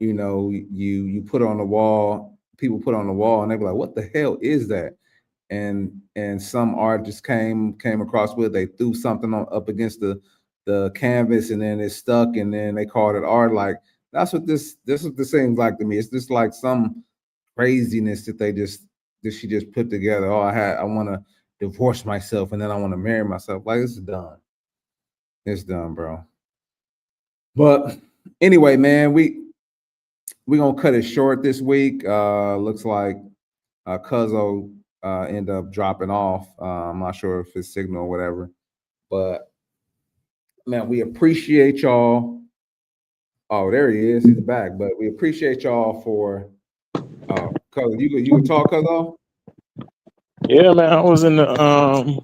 you know, you put on the wall, people put on the wall, and they be like, what the hell is that? And some artists came across with, they threw something up against the canvas, and then it stuck, and then they called it art. Like, that's what this seems like to me. It's just like some craziness that she just put together. Oh, I want to divorce myself and then I want to marry myself. Like, it's done. It's done, bro. But anyway, man, we're gonna cut it short this week. Looks like Cuzzo end up dropping off. I'm not sure if it's signal or whatever, but man, we appreciate y'all. Oh, there he is. He's back. But we appreciate y'all for Cuzzo. You can talk, Cuzzo? Yeah, man. I was in the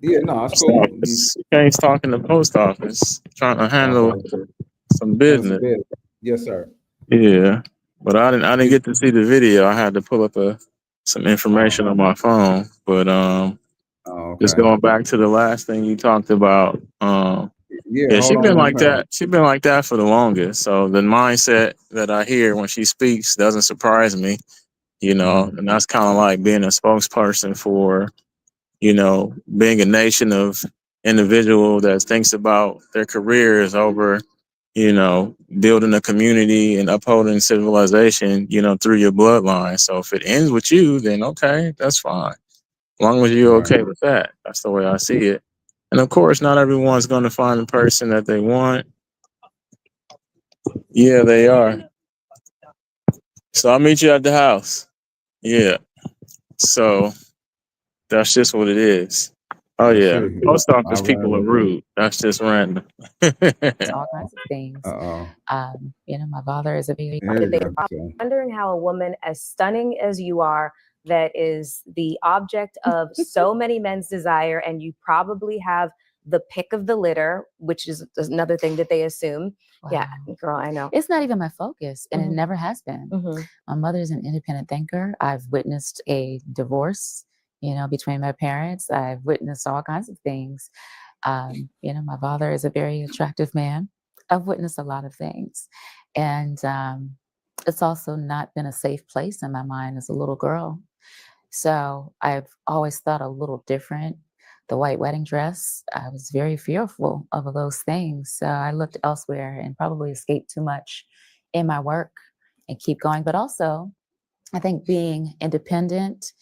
Yeah, no, it's post cool. office. Gaines talking the post office, trying to handle some business. Yes, sir. Yeah, but I didn't get to see the video. I had to pull up some information on my phone. But just going back to the last thing you talked about, yeah, hold she's on been one like second. that. She's been like that for the longest. So the mindset that I hear when she speaks doesn't surprise me, you know. And that's kind of like being a spokesperson for, you know, being a nation of individual that thinks about their careers over, you know, building a community and upholding civilization, you know, through your bloodline. So if it ends with you, then okay, that's fine. As long as you're okay with that. That's the way I see it. And of course, not everyone's going to find the person that they want. Yeah, they are. So I'll meet you at the house. Yeah. So that's just what it is. Oh yeah. Post office people are rude. That's just random. All kinds of things. You know, my father is a very Wondering how a woman as stunning as you are, that is the object of so many men's desire, and you probably have the pick of the litter, which is another thing that they assume. Yeah, girl, I know. It's not even my focus, and it Mhm. never has been. Mhm. My mother's an independent thinker. I've witnessed a divorce, you know, between my parents. I've witnessed all kinds of things. You know, my father is a very attractive man. I've witnessed a lot of things. And it's also not been a safe place in my mind as a little girl. So I've always thought a little different. The white wedding dress, I was very fearful of those things. So I looked elsewhere and probably escaped too much in my work and keep going. But also, I think being independent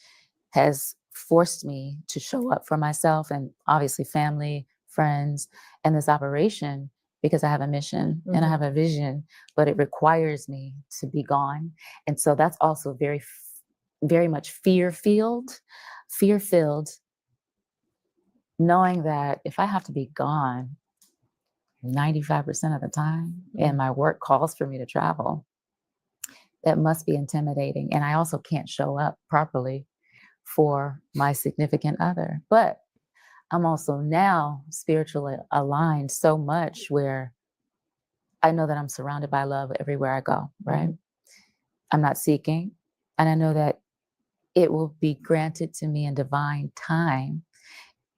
has forced me to show up for myself and obviously family, friends, and this operation because I have a mission and I have a vision, but it requires me to be gone. And so that's also very much fear-filled, knowing that if I have to be gone 95% of the time and my work calls for me to travel, that must be intimidating. And I also can't show up properly for my significant other. But I'm also now spiritually aligned so much where I know that I'm surrounded by love everywhere I go, right? I'm not seeking. And I know that it will be granted to me in divine time.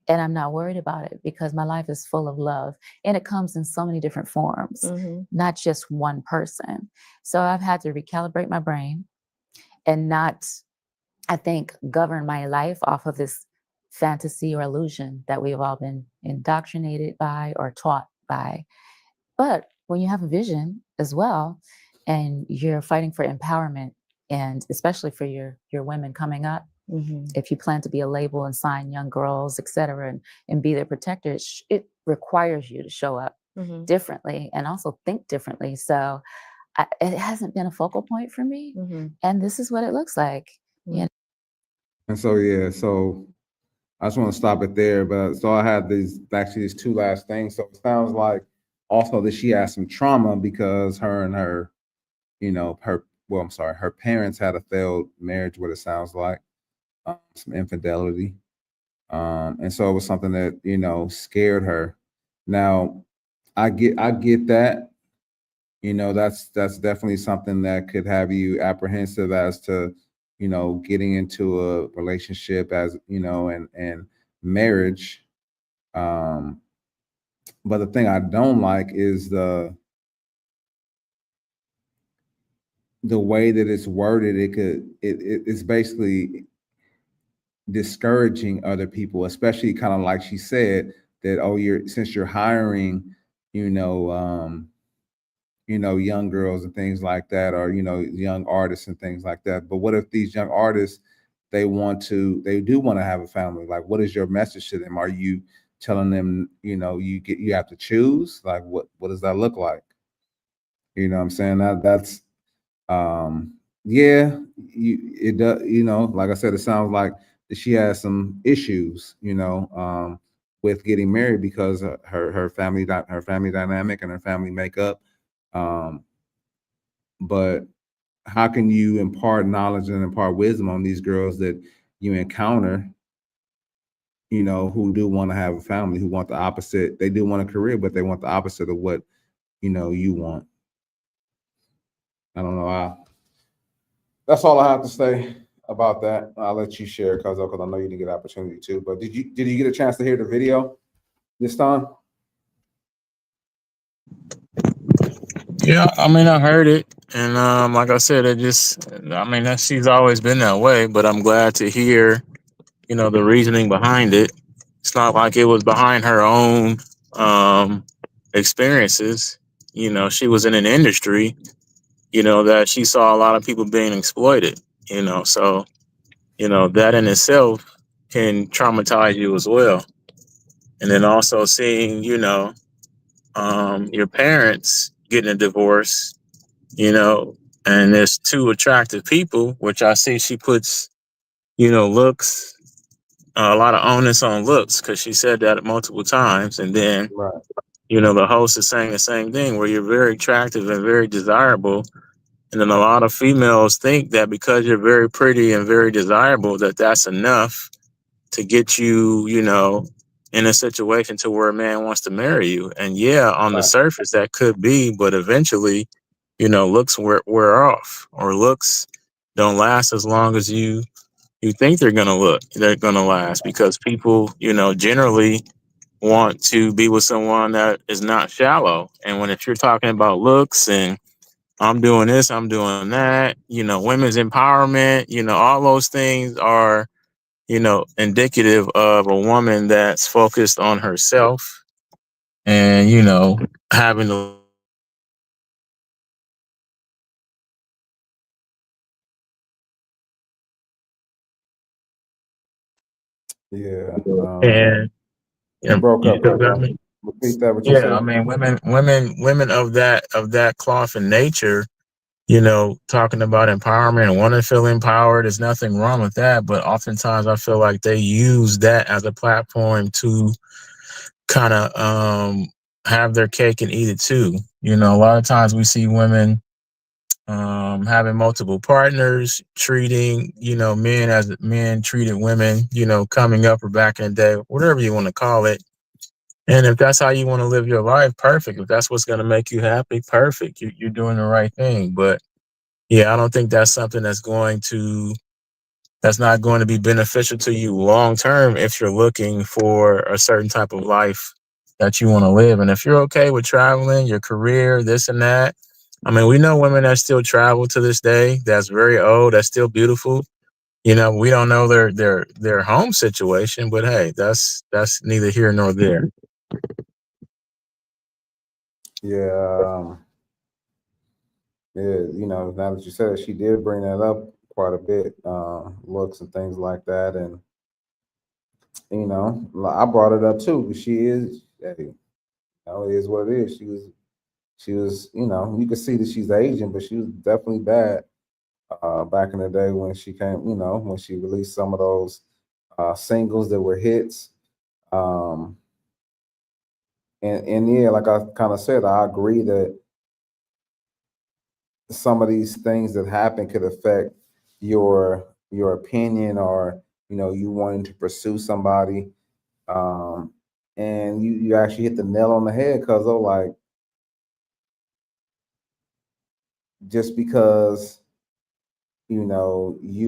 And I'm not worried about it because my life is full of love and it comes in so many different forms, not just one person. So I've had to recalibrate my brain and not, I think, govern my life off of this fantasy or illusion that we've all been indoctrinated by or taught by. But when you have a vision as well, and you're fighting for empowerment, and especially for your women coming up, if you plan to be a label and sign young girls, et cetera, and be their protector, it requires you to show up differently and also think differently. So it hasn't been a focal point for me. And this is what it looks like. You know? And so, yeah, so I just want to stop it there. But so I had these two last things. So it sounds like also that she has some trauma because her parents had a failed marriage, what it sounds like, some infidelity. And so it was something that, scared her. Now, I get that, that's definitely something that could have you apprehensive as to, getting into a relationship as, and marriage. But the thing I don't like is the way that it's worded. It's basically discouraging other people, especially kind of like she said that, since you're hiring, young girls and things like that, or, young artists and things like that. But what if these young artists, they do want to have a family? Like, what is your message to them? Are you telling them, you have to choose? Like, what does that look like? You know what I'm saying? That's it does, like I said, it sounds like she has some issues, with getting married because her family dynamic and her family makeup. But how can you impart knowledge and impart wisdom on these girls that you encounter, who do want to have a family, who want the opposite? They do want a career, but they want the opposite of what, you want. I don't know. That's all I have to say about that. I'll let you share, because I know you didn't get an opportunity to. But did you get a chance to hear the video this time? Yeah, I mean, I heard it, and like I said, she's always been that way. But I'm glad to hear, the reasoning behind it. It's not like it was behind her own experiences. She was in an industry, that she saw a lot of people being exploited. So that in itself can traumatize you as well. And then also seeing, your parents getting a divorce, and there's two attractive people, which I see she puts, looks, a lot of onus on looks, because she said that multiple times. And then, the host is saying the same thing, where you're very attractive and very desirable. And then a lot of females think that because you're very pretty and very desirable, that's enough to get you, in a situation to where a man wants to marry you. And on the surface that could be, but eventually, looks wear off, or looks don't last as long as you think they're gonna last, because people, generally want to be with someone that is not shallow. And if you're talking about looks and I'm doing this, I'm doing that, women's empowerment, all those things are, indicative of a woman that's focused on herself and, having to. Yeah. And it broke up. still got me? Repeat that what you Yeah, said. I mean, women of that cloth and nature, talking about empowerment and want to feel empowered. There's nothing wrong with that, but oftentimes I feel like they use that as a platform to kind of have their cake and eat it too. A lot of times we see women having multiple partners, treating men as men treated women, coming up or back in the day, whatever you want to call it. And if that's how you want to live your life, perfect. If that's what's going to make you happy, perfect. You're doing the right thing. But yeah, I don't think that's something that's not going to be beneficial to you long term if you're looking for a certain type of life that you want to live. And if you're okay with traveling, your career, this and that, I mean, we know women that still travel to this day. That's very old. That's still beautiful. We don't know their home situation, but hey, that's neither here nor there. Yeah, now that you said it, she did bring that up quite a bit, looks and things like that, and I brought it up too because she is, hey, it is what it is. She was, you could see that she's Asian, but she was definitely bad back in the day when she came, when she released some of those singles that were hits. And yeah, like I kind of said, I agree that some of these things that happen could affect your opinion or you wanting to pursue somebody. And you actually hit the nail on the head because like just because you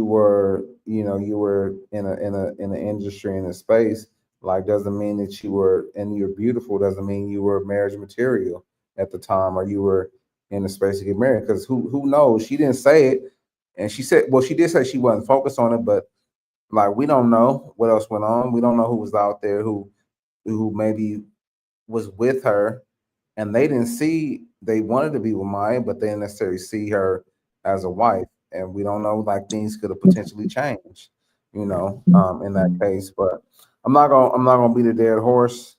were in an industry, in a space, like doesn't mean that you were, and you're beautiful, doesn't mean you were marriage material at the time or you were in the space to get married, because who knows? She didn't say it, and she said, well, she did say she wasn't focused on it, but like we don't know what else went on. We don't know who was out there who maybe was with her and they didn't see, they wanted to be with Maya, but they didn't necessarily see her as a wife. And we don't know, like things could have potentially changed, in that case. But I'm not gonna beat a dead horse.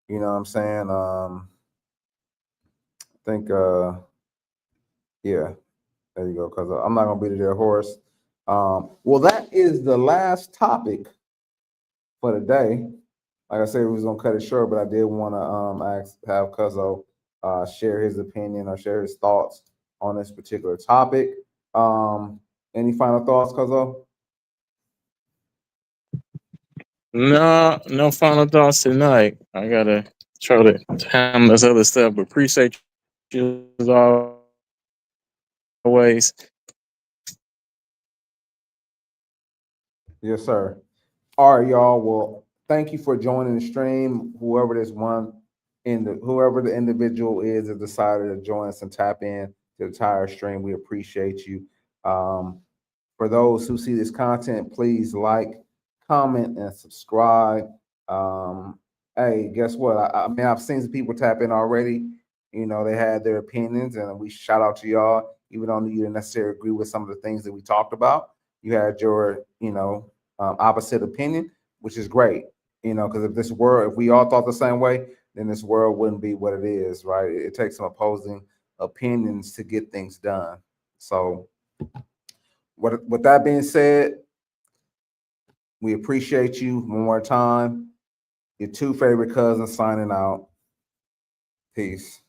You know what I'm saying? I think yeah, there you go. Because I'm not gonna beat a dead horse. Well, that is the last topic for the day. Like I said, we was gonna cut it short, but I did want to have Cuzzo share his opinion or share his thoughts on this particular topic. Any final thoughts, Cuzzo? No final thoughts tonight. I gotta try to handle this other stuff, but appreciate you as always. Yes, sir. All right, y'all. Well, thank you for joining the stream. Whoever the individual is that decided to join us and tap in to the entire stream, we appreciate you. For those who see this content, please like, comment, and subscribe. Hey, guess what? I mean, I've seen some people tap in already. They had their opinions, and we shout out to y'all, even though you didn't necessarily agree with some of the things that we talked about. You had your, opposite opinion, which is great. Because if we all thought the same way, then this world wouldn't be what it is, right? It takes some opposing opinions to get things done. So, with that being said, we appreciate you one more time. Your two favorite cousins signing out. Peace.